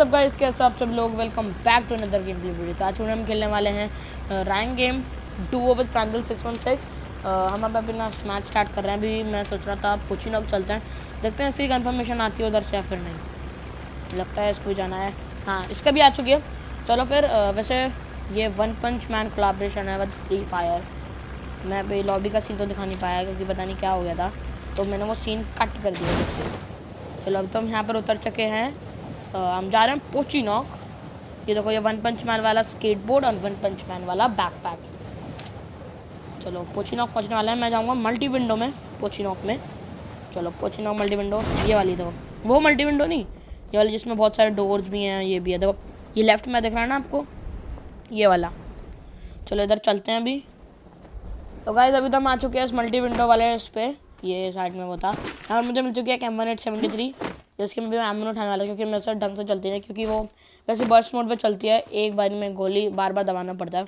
WhatsApp guys, कैसे आप सब लोग। Welcome back to another game play video. तो आज हम खेलने वाले हैं rank game duo with Pranjal 616। हम अब अपना मैच स्टार्ट कर रहे हैं। अभी मैं सोच रहा था पोचिनोक चलते हैं, देखते हैं इसकी कंफर्मेशन आती है उधर से या फिर नहीं। लगता है इसको भी जाना है। हाँ, इसका भी आ चुकी है। चलो फिर वैसे ये वन पंच मैन कोलैबोरेशन है विद फ्री फायर। मैं अभी लॉबी का सीन तो दिखा नहीं पाया क्योंकि पता नहीं क्या हो गया था, तो मैंने वो सीन कट कर दिया उससे। चलो अब तो हम यहाँ पर उतर चुके हैं। हम जा रहे हैं पोचिनोक। ये देखो, ये वन पंच मैन वाला स्केटबोर्ड और वन पंच मैन वाला बैकपैक। चलो पोचिनोक पहुँचने वाला है। मैं जाऊँगा मल्टी विंडो में पोचिनोक में। चलो पोचिनोक मल्टी विंडो, ये वाली देखो, वो मल्टी विंडो नहीं, ये वाली जिसमें बहुत सारे डोर्स भी हैं। ये भी है, देखो ये लेफ्ट में दिख रहा है ना आपको, ये वाला। चलो इधर चलते हैं अभी। तो गाइस अभी तो हम आ चुके हैं इस मल्टी विंडो वाले इस पर, ये साइड में वो था। और मुझे मिल चुकी है M1873, जिसकी मैं एमो उठाने वाला, क्योंकि मेरे साथ ढंग से चलती है, क्योंकि वो वैसे बर्स्ट मोड पे चलती है, एक बार में गोली बार बार दबाना पड़ता है।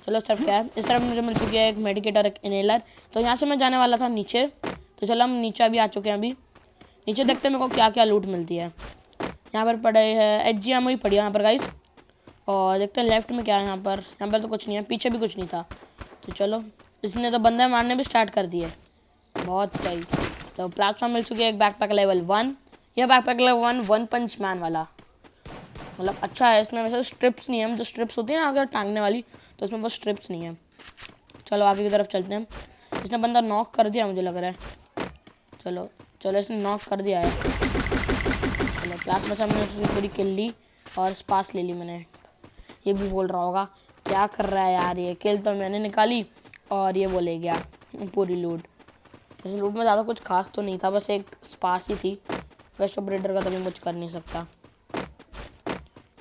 चलो इस तरफ क्या है, इस तरफ मुझे मिल चुकी है एक मेडिकेट और एक इनहेलर। तो यहाँ से मैं जाने वाला था नीचे। तो चलो हम नीचे अभी आ चुके हैं। अभी नीचे देखते हैं मेरे को क्या क्या लूट मिलती है। यहाँ पर पड़े है HG एमो ही पड़ी है यहाँ पर गाइस। और देखते हैं लेफ्ट में क्या है। यहाँ पर तो कुछ नहीं है, पीछे भी कुछ नहीं था। तो चलो, इसने तो बंदे मारने भी स्टार्ट कर दिए, बहुत सही। तो प्लेटफॉर्म मिल चुकी है एक बैकपैक लेवल 1। यह बैकपैक लेवल 1 वन पंच मैन वाला, मतलब अच्छा है। इसमें वैसे स्ट्रिप्स नहीं है, जो स्ट्रिप्स होती है ना अगर टांगने वाली, तो इसमें वो स्ट्रिप्स नहीं है। चलो आगे की तरफ चलते हैं। इसने बंदा नॉक कर दिया मुझे लग रहा है। चलो चलो, इसने नॉक कर दिया है। चलो क्लास में हमने उसकी पूरी किल ली और स्पास ले ली मैंने। ये भी बोल रहा होगा क्या कर रहा है यार, ये किल तो मैंने निकाली और ये वो ले गया पूरी लूट। वैसे लूट में ज़्यादा कुछ खास तो नहीं था, बस एक स्पास ही थी। वेस्ट ऑपरेटर का तो मैं कुछ कर नहीं सकता।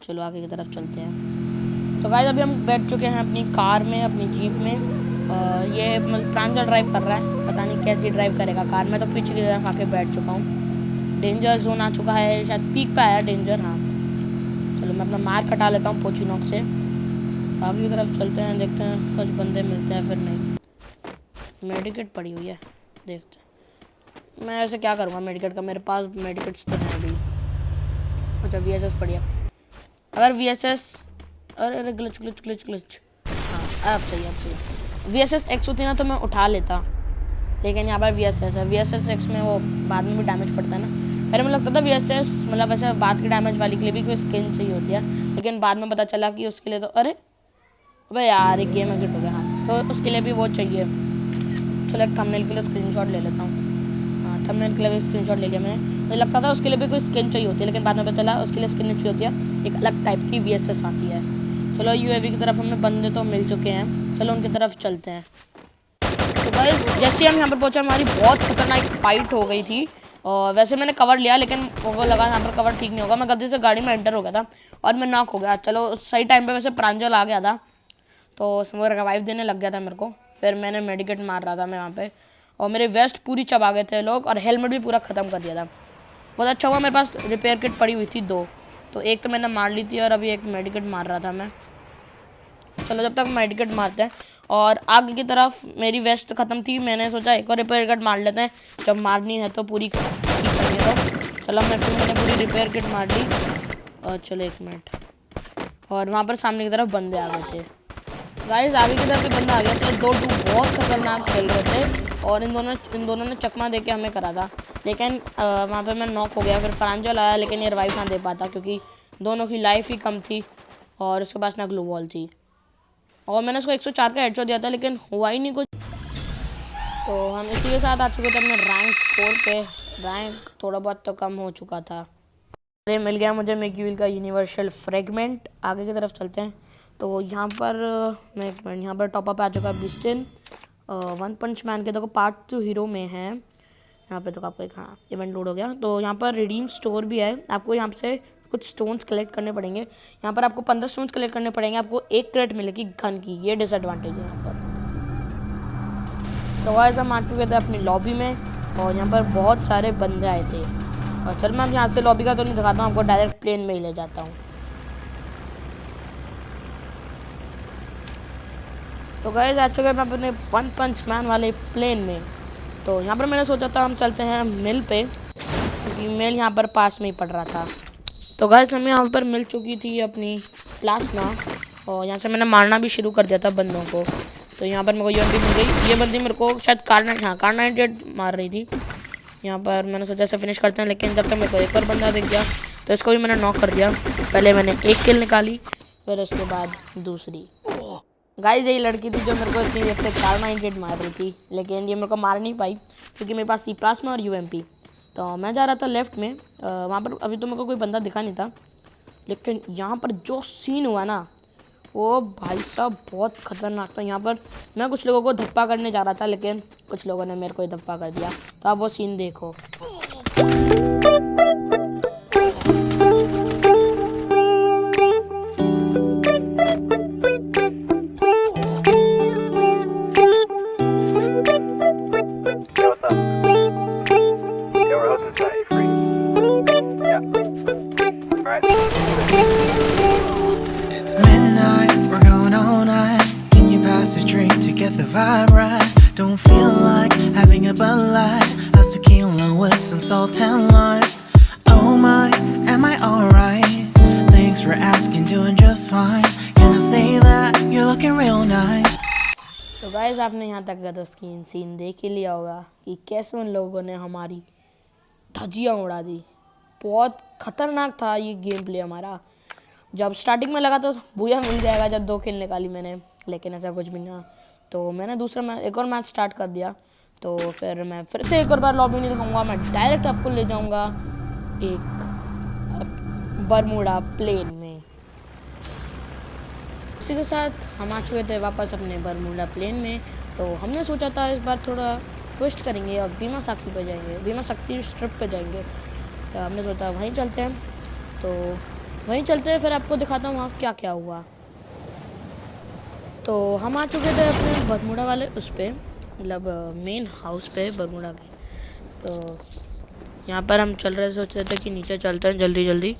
चलो आगे की तरफ चलते हैं। तो गाइस अभी हम बैठ चुके हैं अपनी कार में, अपनी जीप में। ये मतलब प्रांजल ड्राइव कर रहा है, पता नहीं कैसी ड्राइव करेगा कार। मैं तो पीछे की तरफ आके बैठ चुका हूँ। डेंजर जोन आ चुका है, शायद पीक पे आया डेंजर। हाँ चलो मैं अपना मार कटा लेता हूँ पोचिनोक से। आगे की तरफ चलते हैं, देखते हैं कुछ बंदे मिलते हैं फिर नहीं। मेडिकेट पड़ी हुई है, देखते हैं। मैं ऐसे क्या करूँगा मेडिकेट का, मेरे पास मेडिकेट्स तो हैं अभी। अच्छा VSS पड़ी है। अगर VSS, अरे ग्लिच ग्लिच ग्लिच ग्लिच, हाँ अब सही, अब सही। VSS X होती ना तो मैं उठा लेता, लेकिन यहाँ पर VSS है। VSS X में वो बाद में भी डैमेज पड़ता है ना। पहले मुझे लगता था VSS मतलब वैसे बाद के डैमेज वाली के लिए भी कोई स्किन चाहिए होती है, लेकिन बाद में पता चला कि उसके लिए तो अरे अबे यार एक गेम एग्जिट हो गया। हाँ तो उसके लिए भी वो चाहिए। चलो एक थंबनेल के लिए स्क्रीनशॉट ले लेता हूँ। हाँ थंबनेल के लिए भी स्क्रीनशॉट ले लिया मैंने। मुझे लगता था उसके लिए भी कोई स्किन चाहिए होती है, लेकिन बाद में पता चला उसके लिए स्किन नहीं चाहिए होती है, एक अलग टाइप की VSS आती है। चलो UAV की तरफ हमें बंदे तो मिल चुके हैं, चलो उनकी तरफ चलते हैं। तो गाइस जैसे हम यहाँ पर पहुँचे, हमारी बहुत खतरनाक फाइट हो गई थी। और वैसे मैंने कवर लिया, लेकिन वो लगा यहाँ पर कवर ठीक नहीं होगा। मैं गलती से गाड़ी में एंटर हो गया था और मैं नॉक हो गया। चलो सही टाइम पे वैसे प्रांजल आ गया था, तो उसमें रिवाइव देने लग गया था मेरे को। फिर मैंने मेडिकेट मार रहा था मैं वहाँ पे, और मेरे वेस्ट पूरी चबा गए थे लोग, और हेलमेट भी पूरा ख़त्म कर दिया था। बहुत अच्छा हुआ मेरे पास रिपेयर किट पड़ी हुई थी 2, तो एक तो मैंने मार ली थी और अभी एक मेडिकेट मार रहा था मैं। चलो जब तक मेडिकेट मारते हैं। और आगे की तरफ मेरी वेस्ट ख़त्म थी, मैंने सोचा एक और रिपेयर किट मार लेते हैं, जब मारनी है तो पूरी ठीक करनी तो। चलो मैंने पूरी रिपेयर किट मार ली। और चलो 1 मिनट, और वहाँ पर सामने की तरफ बंदे आ गए थे। गाइस आगे की तरफ बंदा आ गया था, 2-2 बहुत खतरनाक खेल रहे थे, और इन दोनों ने चकमा दे के हमें करा था, लेकिन वहाँ पे मैं नॉक हो गया। फिर प्रांजल आया, लेकिन ये रिवाइव ना दे पाता क्योंकि दोनों की लाइफ ही कम थी और उसके पास ना ग्लू वॉल थी। और मैंने उसको 104 का हेडशॉट दिया था, लेकिन हुआ ही नहीं कुछ। तो हम इसी के साथ आ चुके थे अपने रैंक स्कोर पे। रैंक थोड़ा बहुत तो कम हो चुका था। अरे मिल गया मुझे मैग्यूल का यूनिवर्सल फ्रेगमेंट। आगे की तरफ चलते हैं। तो यहाँ पर मैं एक मिनट, यहाँ पर टॉपअप आ चुका है ब्लिस्टन वन पंच मैन के। देखो पार्ट 2 हीरो में है यहाँ पे। तो आपको एक हाँ इवेंट लोड हो गया। तो यहाँ पर रिडीम स्टोर भी है, आपको यहाँ से कुछ स्टोन्स कलेक्ट करने पड़ेंगे। यहाँ पर आपको 15 स्टोन्स कलेक्ट करने पड़ेंगे, आपको 1 क्रेट मिलेगी गन की, ये डिसएडवांटेज है यहाँ पर। तो गाइस हम आ चुके थे अपनी लॉबी में, और यहाँ पर बहुत सारे बंदे आए थे। और चल मैं यहाँ से लॉबी का तो नहीं दिखाता हूँ आपको, डायरेक्ट प्लेन में ही ले जाता हूँ। तो गाइस आ चुके हैं अपने वन पंच मैन वाले प्लेन में। तो यहाँ पर मैंने सोचा था हम चलते हैं मिल पे, क्योंकि मिल यहाँ पर पास में ही पड़ रहा था। तो गाइस हमें यहाँ पर मिल चुकी थी अपनी प्लाज्मा, और यहाँ से मैंने मारना भी शुरू कर दिया था बंदों को। तो यहाँ पर मेरे को यूएमपी मिल गई। ये बंदी मेरे को शायद कार 98 मार रही थी। यहाँ पर मैंने सोचा इसे फिनिश करते हैं, लेकिन जब तक मेरे को एक और बंदा दिख गया तो इसको भी मैंने नॉक कर दिया। पहले मैंने एक किल निकाली, फिर उसके बाद दूसरी। गाइस यही लड़की थी जो मेरे को इतनी देर से कार 98 मार रही थी, लेकिन ये मेरे को मार नहीं पाई क्योंकि मेरे पास थी प्लाज्मा और यूएमपी। तो मैं जा रहा था लेफ्ट में, वहाँ पर अभी तो मेरे को कोई बंदा दिखा नहीं था, लेकिन यहाँ पर जो सीन हुआ ना वो भाई साहब बहुत खतरनाक था। यहाँ पर मैं कुछ लोगों को धप्पा करने जा रहा था, लेकिन कुछ लोगों ने मेरे को ही धप्पा कर दिया। तो आप वो सीन देखो। The vibe right, don't feel like having a Bud Light, us tequila with some salt and lime. Oh my, am I alright? Thanks for asking, doing just fine. Can I say that you're looking real nice? तो guys आपने यहाँ तक का तो scene देख ही लिया होगा कि कैसे उन लोगों ने हमारी धज्जियाँ उड़ा दी। बहुत खतरनाक था ये गेम प्ले हमारा। जब स्टार्टिंग में लगा तो बुया मिल जाएगा जब 2 किल निकाली मैंने, लेकिन ऐसा कुछ भी नहीं। तो मैंने एक और मैच स्टार्ट कर दिया। तो फिर मैं फिर से एक और बार लॉबी नहीं दिखाऊंगा, मैं डायरेक्ट आपको ले जाऊंगा एक बरमूडा प्लेन में। इसी के साथ हम आ चुके थे वापस अपने बरमूडा प्लेन में। तो हमने सोचा था इस बार थोड़ा ट्विस्ट करेंगे और बीमा साखी पर जाएंगे, बीमा शक्ति स्ट्रिप पर जाएंगे। तो हमने सोचा वहीं चलते हैं। तो वहीं चलते हैं, फिर आपको दिखाता हूँ वहाँ क्या क्या हुआ। तो हम आ चुके थे अपने बरमूडा वाले उस पर, मतलब मेन हाउस पे बरमूडा के। तो यहाँ पर हम चल रहे सोच रहे थे कि नीचे चलते हैं जल्दी जल्दी।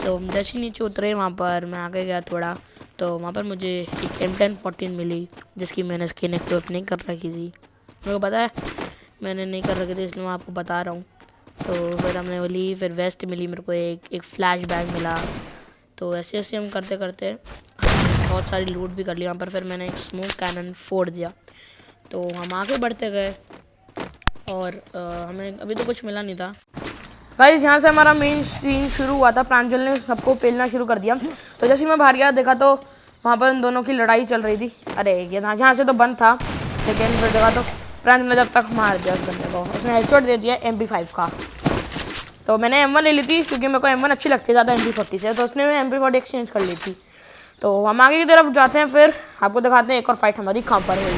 तो हम जैसे नीचे उतरे वहाँ पर मैं आगे गया थोड़ा, तो वहाँ पर मुझे एक M1014 मिली जिसकी मैंने स्किन एक्टिवेट नहीं कर रखी थी। मेरे को पता है मैंने नहीं कर रखी थी, इसलिए मैं आपको बता रहा हूँ। तो फिर हमने वो ली, फिर वेस्ट मिली मेरे को, एक फ्लैश बैग मिला। तो ऐसे ऐसे हम करते करते बहुत सारी लूट भी कर ली वहाँ पर। फिर मैंने एक स्मोक कैनन फोड़ दिया। तो हम आगे बढ़ते गए और हमें अभी तो कुछ मिला नहीं था। गाइस यहाँ से हमारा मेन सीन शुरू हुआ था। प्रांजल ने सबको पेलना शुरू कर दिया। तो जैसे मैं बाहर गया देखा तो वहाँ पर उन दोनों की लड़ाई चल रही थी। अरे ये यहाँ से तो बंद था, लेकिन फिर देखा तो प्रांजल ने जब तक मार दिया उस बंदे को, उसने हेडशॉट दे दिया MP5 का। तो मैंने M1 ले ली थी क्योंकि मेरे को M1 अच्छी लगती है ज़्यादा MP40 से, तो उसने MP40 एक्सचेंज कर ली थी। तो हम आगे की तरफ जाते हैं, फिर आपको दिखाते हैं एक और फाइट हमारी कहाँ पर हुई।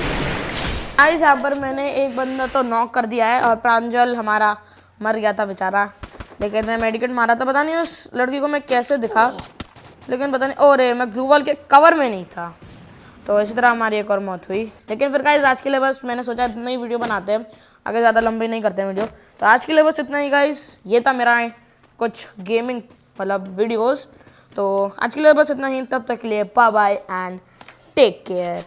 गाइस यहाँ पर मैंने एक बंदा तो नॉक कर दिया है और प्रांजल हमारा मर गया था बेचारा, लेकिन मैं मेडिकेट मारा था। पता नहीं उस लड़की को मैं कैसे दिखा, लेकिन पता नहीं, और मैं ग्लू वॉल के कवर में नहीं था। तो इसी तरह हमारी एक और मौत हुई। लेकिन फिर गाइस आज के लिए बस मैंने सोचा इतना ही वीडियो बनाते हैं, आगे ज़्यादा लंबी नहीं करते हैं वीडियो। तो आज के लिए बस इतना ही गाइस, ये था मेरा कुछ गेमिंग मतलब वीडियोज़। तो आज के लिए बस इतना ही, तब तक के लिए bye bye and take care.